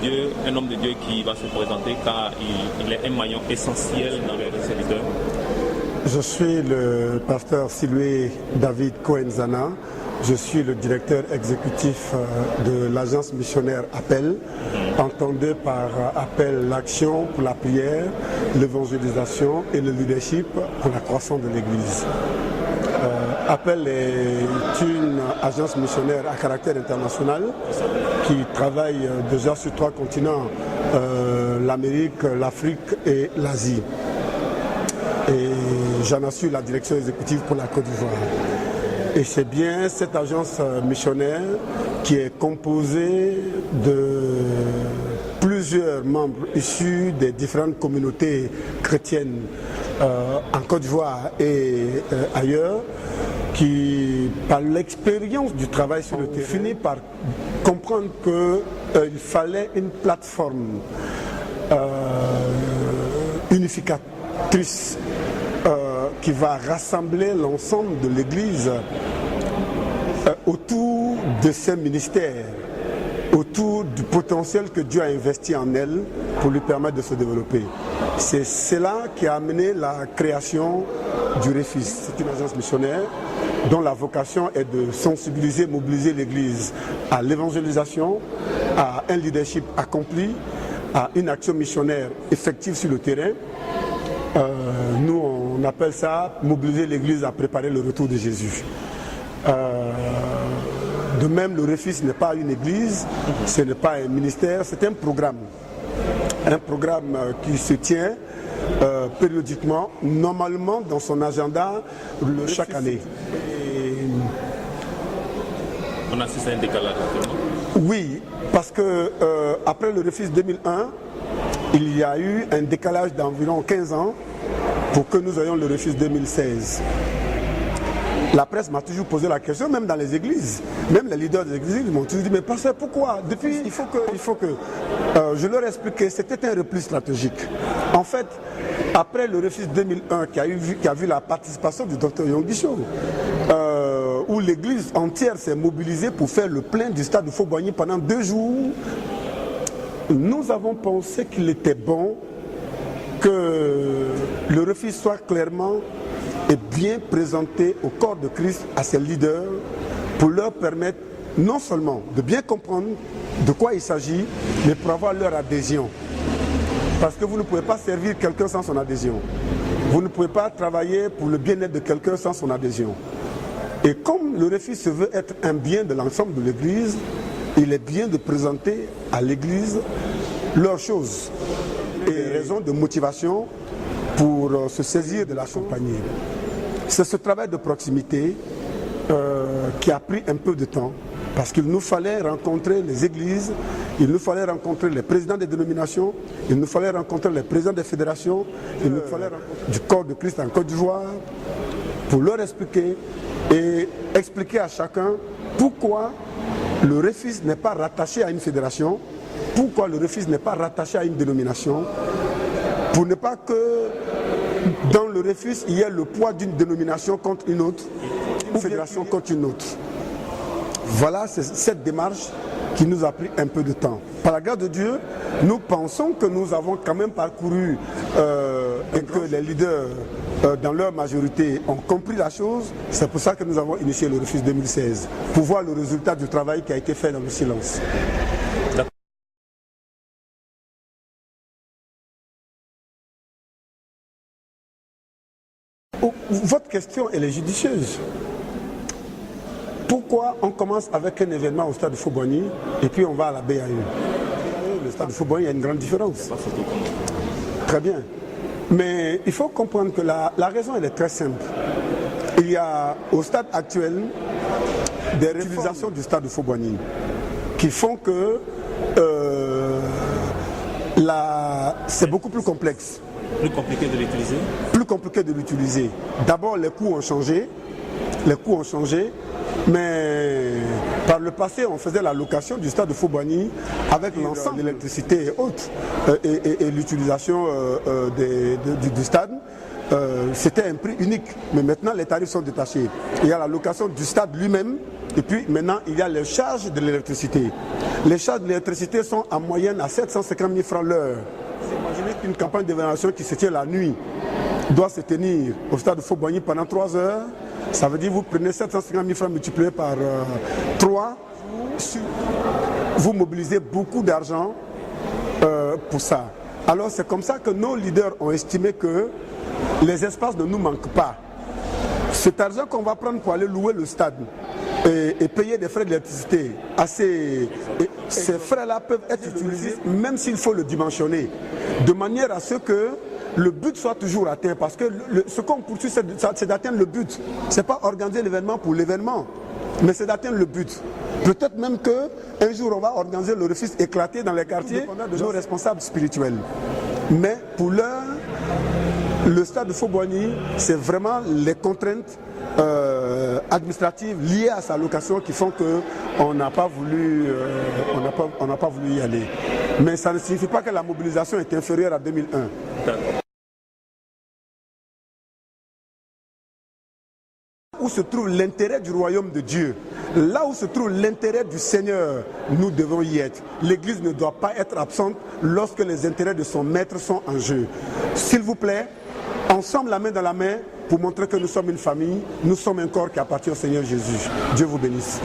Dieu, un homme de Dieu qui va se présenter car il est un maillon essentiel dans le réseau leader. Je suis le pasteur Siloué David Cohen-Zana. Je suis le directeur exécutif de l'agence missionnaire Appel, entendue par Appel l'action pour la prière, l'évangélisation et le leadership pour la croissance de l'Église. Appel est une agence missionnaire à caractère international qui travaille déjà sur 3 continents, l'Amérique, l'Afrique et l'Asie. Et j'en assure la direction exécutive pour la Côte d'Ivoire. Et c'est bien cette agence missionnaire qui est composée de plusieurs membres issus des différentes communautés chrétiennes en Côte d'Ivoire et ailleurs, qui, par l'expérience du travail sur le terrain, finit par comprendre qu'il fallait une plateforme unificatrice qui va rassembler l'ensemble de l'Église autour de ses ministères, autour du potentiel que Dieu a investi en elle pour lui permettre de se développer. C'est cela qui a amené la création du REFIS. C'est une agence missionnaire dont la vocation est de sensibiliser, mobiliser l'Église à l'évangélisation, à un leadership accompli, à une action missionnaire effective sur le terrain. Nous, on appelle ça mobiliser l'Église à préparer le retour de Jésus. De même, le REFIS n'est pas une église, ce n'est pas un ministère, c'est un programme. Un programme qui se tient périodiquement, normalement dans son agenda chaque année. On assiste à un décalage actuellement. Oui, parce que après le REFIS 2001, il y a eu un décalage d'environ 15 ans pour que nous ayons le REFIS 2016. La presse m'a toujours posé la question, même dans les églises, même les leaders des églises m'ont toujours dit, mais pasteur, pourquoi? Depuis, il faut que je leur explique que c'était un repli stratégique. En fait, après le REFIS 2001 qui a vu la participation du Dr Yonggi, où l'église entière s'est mobilisée pour faire le plein du stade de Faux-Boigny pendant 2 jours, nous avons pensé qu'il était bon que le REFIS soit clairement et bien présenté au corps de Christ, à ses leaders, pour leur permettre non seulement de bien comprendre de quoi il s'agit, mais pour avoir leur adhésion. Parce que vous ne pouvez pas servir quelqu'un sans son adhésion. Vous ne pouvez pas travailler pour le bien-être de quelqu'un sans son adhésion. Et comme le REFIS se veut être un bien de l'ensemble de l'Église, il est bien de présenter à l'Église leurs choses et raisons de motivation pour se saisir de la compagnie. C'est ce travail de proximité qui a pris un peu de temps parce qu'il nous fallait rencontrer les églises, il nous fallait rencontrer les présidents des dénominations, il nous fallait rencontrer les présidents des fédérations, il nous fallait rencontrer du corps de Christ en Côte d'Ivoire pour leur expliquer et expliquer à chacun pourquoi le REFIS n'est pas rattaché à une fédération, pourquoi le REFIS n'est pas rattaché à une dénomination, pour ne pas que dans le REFIS, il y ait le poids d'une dénomination contre une autre, une fédération contre une autre. Voilà, c'est cette démarche qui nous a pris un peu de temps. Par la grâce de Dieu, nous pensons que nous avons quand même parcouru et que les leaders, dans leur majorité, ont compris la chose. C'est pour ça que nous avons initié le REFIS 2016, pour voir le résultat du travail qui a été fait dans le silence. Votre question, elle est judicieuse. Pourquoi on commence avec un événement au stade de Faux-Boigny et puis on va à la BAE? Le stade de Faux-Boigny, il y a une grande différence. Très bien. Mais il faut comprendre que la raison, elle est très simple. Il y a au stade actuel des réalisations du stade de Faux-Boigny qui font que c'est beaucoup plus complexe. Plus compliqué de l'utiliser? Plus compliqué de l'utiliser. D'abord, les coûts ont changé. Mais par le passé, on faisait la location du stade de Faux-Boigny avec l'ensemble de l'électricité et autres, et l'utilisation du stade. C'était un prix unique. Mais maintenant, les tarifs sont détachés. Il y a la location du stade lui-même Et puis maintenant, il y a les charges de l'électricité. Les charges de l'électricité sont en moyenne à 750 000 francs l'heure. Imaginez qu'une campagne d'évaluation qui se tient la nuit doit se tenir au stade de Faux-Boigny pendant 3 heures. Ça veut dire que vous prenez 750 000 francs multipliés par 3. Vous mobilisez beaucoup d'argent pour ça. Alors c'est comme ça que nos leaders ont estimé que les espaces ne nous manquent pas. Cet argent qu'on va prendre pour aller louer le stade et payer des frais d'électricité, ces frais-là peuvent être utilisés même s'il faut le dimensionner, de manière à ce que le but soit toujours atteint. Parce que ce qu'on poursuit, c'est d'atteindre le but. Ce n'est pas organiser l'événement pour l'événement, mais c'est d'atteindre le but. Peut-être même qu'un jour, on va organiser le refuge éclaté dans les quartiers de nos responsables spirituels. Mais pour l'heure, le stade de Faux-Boigny, c'est vraiment les contraintes administratives liées à sa location qui font qu'on n'a pas voulu y aller. Mais ça ne signifie pas que la mobilisation est inférieure à 2001. Où se trouve l'intérêt du royaume de Dieu, là où se trouve l'intérêt du Seigneur, nous devons y être. L'Église ne doit pas être absente lorsque les intérêts de son maître sont en jeu. S'il vous plaît, ensemble la main dans la main pour montrer que nous sommes une famille, nous sommes un corps qui appartient au Seigneur Jésus. Dieu vous bénisse.